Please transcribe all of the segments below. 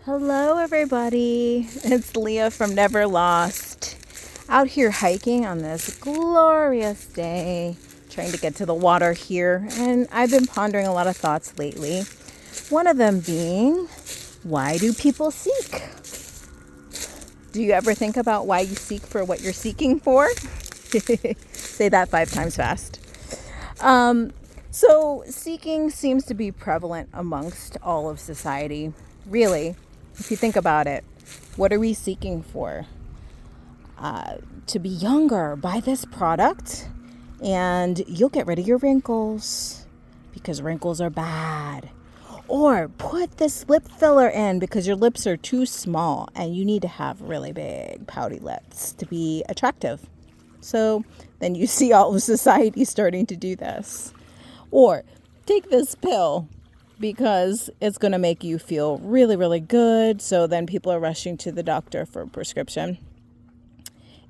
Hello, everybody. It's Leah from Never Lost. Out here hiking on this glorious day, trying to get to the water here. And I've been pondering a lot of thoughts lately. One of them being, why do people seek? Do you ever think about why you seek for what you're seeking for? Say that 5 times fast. So seeking seems to be prevalent amongst all of society. Really, if you think about it, what are we seeking for? To be younger, buy this product and you'll get rid of your wrinkles because wrinkles are bad. Or put this lip filler in because your lips are too small and you need to have really big pouty lips to be attractive. So then you see all of society starting to do this. Or take this pill because it's going to make you feel really, really good. So then people are rushing to the doctor for a prescription.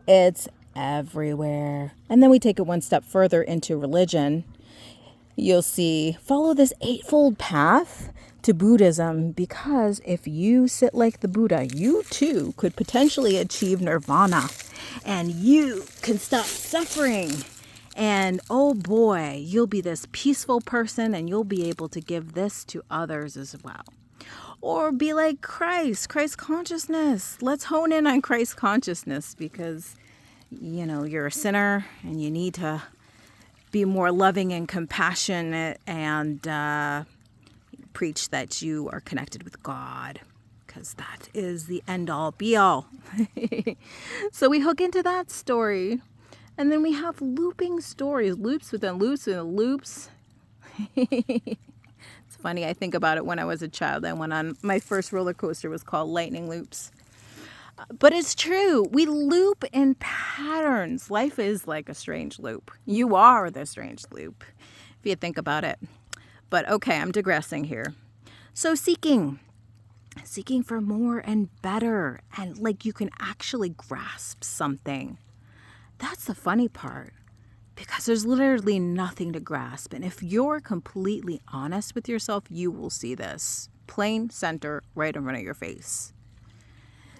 It's everywhere. And then we take it one step further into religion. You'll see, follow this 8-fold path to Buddhism, because if you sit like the Buddha, you too could potentially achieve nirvana and you can stop suffering. And oh boy, you'll be this peaceful person and you'll be able to give this to others as well. Or be like Christ consciousness. Let's hone in on Christ consciousness because, you're a sinner and you need to be more loving and compassionate and preach that you are connected with God, because that is the end all be all. So we hook into that story. And then we have looping stories, loops within loops within loops. It's funny, I think about it when I was a child. I went on, my first roller coaster was called Lightning Loops. But it's true. We loop in patterns. Life is like a strange loop. You are the strange loop, if you think about it. But okay, I'm digressing here. So seeking for more and better, and like you can actually grasp something. That's the funny part, because there's literally nothing to grasp. And if you're completely honest with yourself, you will see this plain center right in front of your face.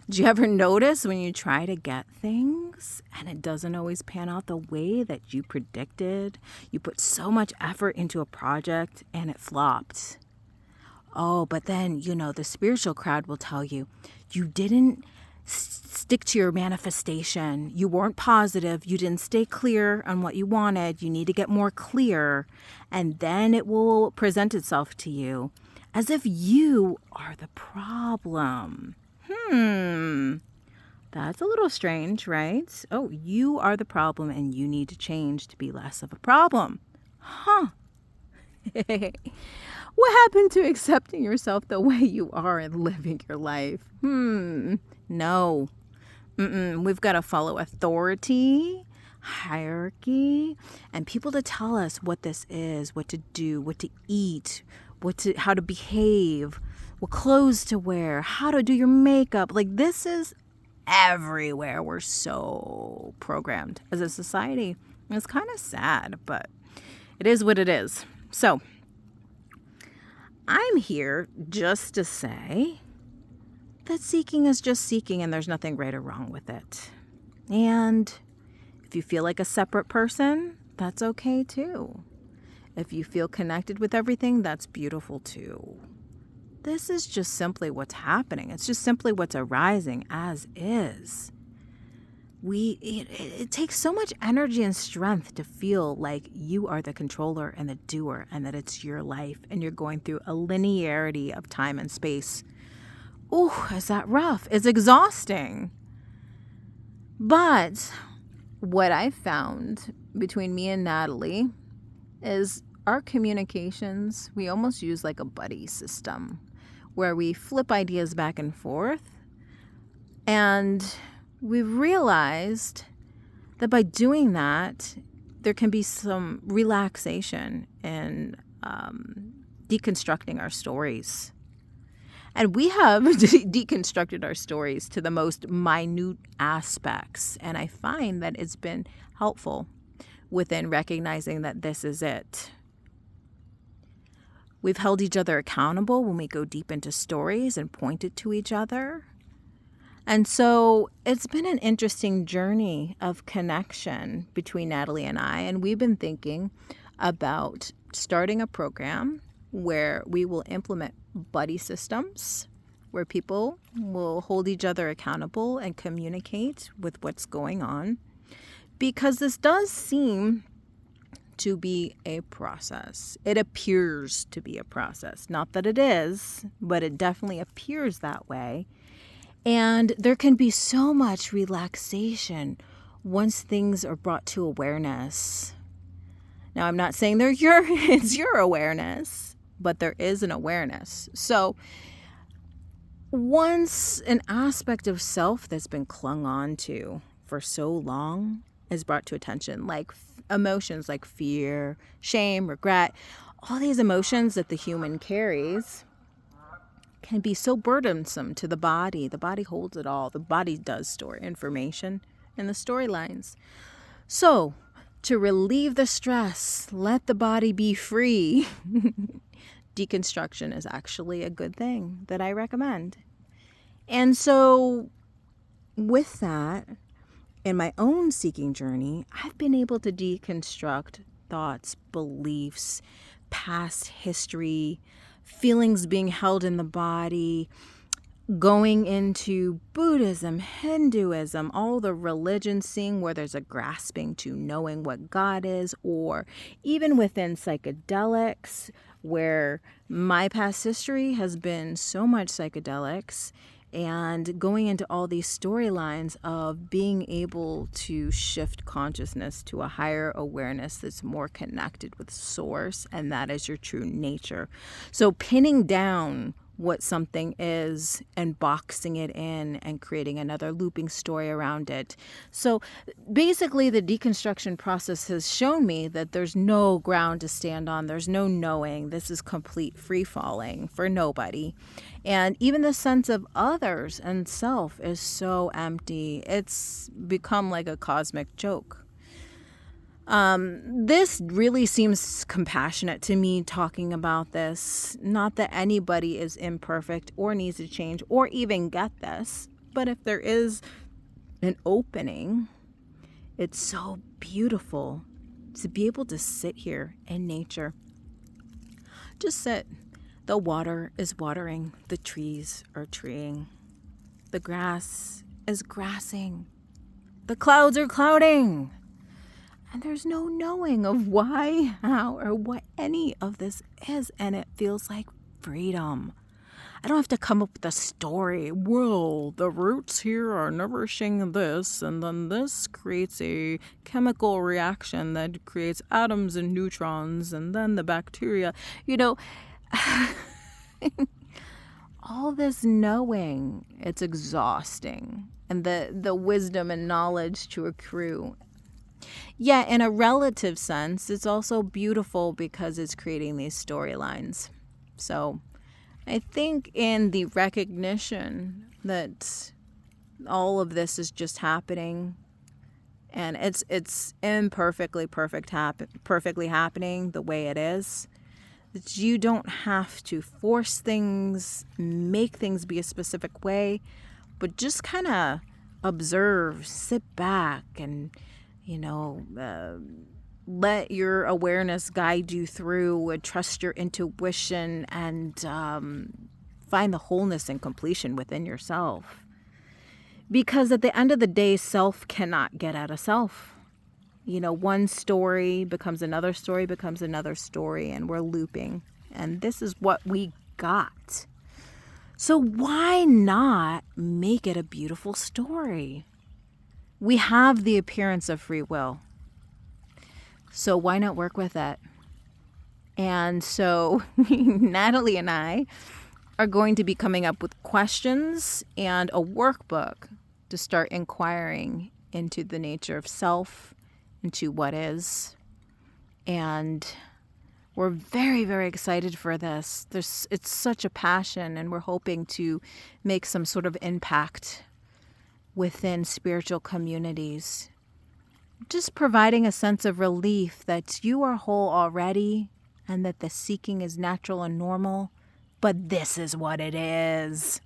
Do you ever notice when you try to get things and it doesn't always pan out the way that you predicted? You put so much effort into a project and it flopped. Oh, but then, the spiritual crowd will tell you, you didn't stick to your manifestation. You weren't positive. You didn't stay clear on what you wanted. You need to get more clear. And then it will present itself to you as if you are the problem. That's a little strange, right? Oh, you are the problem and you need to change to be less of a problem. Huh. What happened to accepting yourself the way you are and living your life? No. We've got to follow authority, hierarchy, and people to tell us what this is, what to do, what to eat, how to behave, what clothes to wear, how to do your makeup. Like, this is everywhere. We're so programmed as a society. And it's kind of sad, but it is what it is. So I'm here just to say that seeking is just seeking and there's nothing right or wrong with it. And if you feel like a separate person, that's okay too. If you feel connected with everything, that's beautiful too. This is just simply what's happening. It's just simply what's arising as is. It takes so much energy and strength to feel like you are the controller and the doer and that it's your life and you're going through a linearity of time and space. Ooh, is that rough? It's exhausting. But what I found between me and Natalie is our communications, we almost use like a buddy system where we flip ideas back and forth. And we've realized that by doing that, there can be some relaxation in deconstructing our stories. And we have deconstructed our stories to the most minute aspects. And I find that it's been helpful within recognizing that this is it. We've held each other accountable when we go deep into stories and pointed to each other. And so it's been an interesting journey of connection between Natalie and I. And we've been thinking about starting a program where we will implement buddy systems, where people will hold each other accountable and communicate with what's going on. Because this does seem to be a process. It appears to be a process. Not that it is, but it definitely appears that way. And there can be so much relaxation once things are brought to awareness. Now, I'm not saying it's your awareness, but there is an awareness. So once an aspect of self that's been clung on to for so long is brought to attention, like emotions like fear, shame, regret, all these emotions that the human carries can be so burdensome to the body. The body holds it all. The body does store information in the storylines. So, to relieve the stress, let the body be free. Deconstruction is actually a good thing that I recommend. And so, with that, in my own seeking journey, I've been able to deconstruct thoughts, beliefs, past history, feelings being held in the body, going into Buddhism, Hinduism, all the religions, seeing where there's a grasping to knowing what God is, or even within psychedelics, where my past history has been so much psychedelics, and going into all these storylines of being able to shift consciousness to a higher awareness that's more connected with source, and that is your true nature. So pinning down what something is and boxing it in and creating another looping story around it. So basically the deconstruction process has shown me that there's no ground to stand on. There's no knowing. This is complete free falling for nobody. And even the sense of others and self is so empty. It's become like a cosmic joke. This really seems compassionate to me talking about this. Not that anybody is imperfect or needs to change or even get this, but if there is an opening, it's so beautiful to be able to sit here in nature. Just sit. The water is watering. The trees are treeing. The grass is grassing. The clouds are clouding. And there's no knowing of why, how, or what any of this is. And it feels like freedom. I don't have to come up with a story. Well, the roots here are nourishing this, and then this creates a chemical reaction that creates atoms and neutrons, and then the bacteria. All this knowing, it's exhausting. And the wisdom and knowledge to accrue. Yeah, in a relative sense, it's also beautiful because it's creating these storylines. So I think in the recognition that all of this is just happening, and it's imperfectly perfectly happening the way it is, that you don't have to force things, make things be a specific way, but just kind of observe, sit back, and let your awareness guide you through, and trust your intuition, and find the wholeness and completion within yourself. Because at the end of the day, self cannot get out of self. One story becomes another story, and we're looping. And this is what we got. So why not make it a beautiful story? We have the appearance of free will. So why not work with it? And so Natalie and I are going to be coming up with questions and a workbook to start inquiring into the nature of self, into what is. And we're very, very excited for this. It's such a passion, and we're hoping to make some sort of impact within spiritual communities. Just providing a sense of relief that you are whole already, and that the seeking is natural and normal. But this is what it is.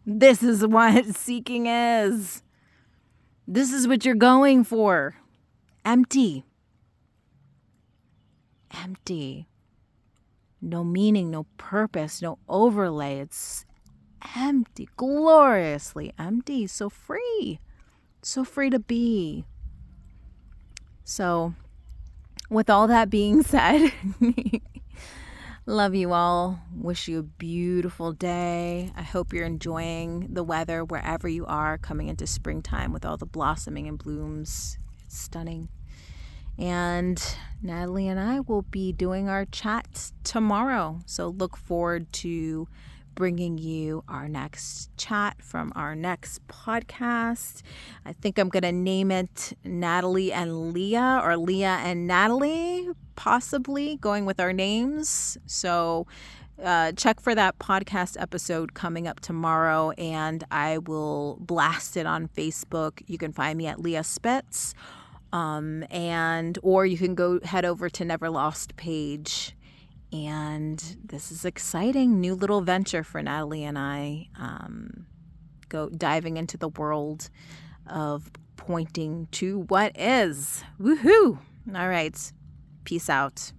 This is what seeking is. This is what you're going for. Empty. Empty. No meaning, no purpose, no overlay. It's empty, gloriously empty. So free. So free to be. So, with all that being said, love you all. Wish you a beautiful day. I hope you're enjoying the weather wherever you are coming into springtime with all the blossoming and blooms. It's stunning. And Natalie and I will be doing our chat tomorrow. So look forward to bringing you our next chat from our next podcast. I think I'm going to name it Natalie and Leah, or Leah and Natalie, possibly going with our names. So check for that podcast episode coming up tomorrow, and I will blast it on Facebook. You can find me at Leah Spitz. Or you can go head over to Never Lost page. And this is exciting, new little venture for Natalie and I, go diving into the world of pointing to what is. Woohoo! All right. Peace out.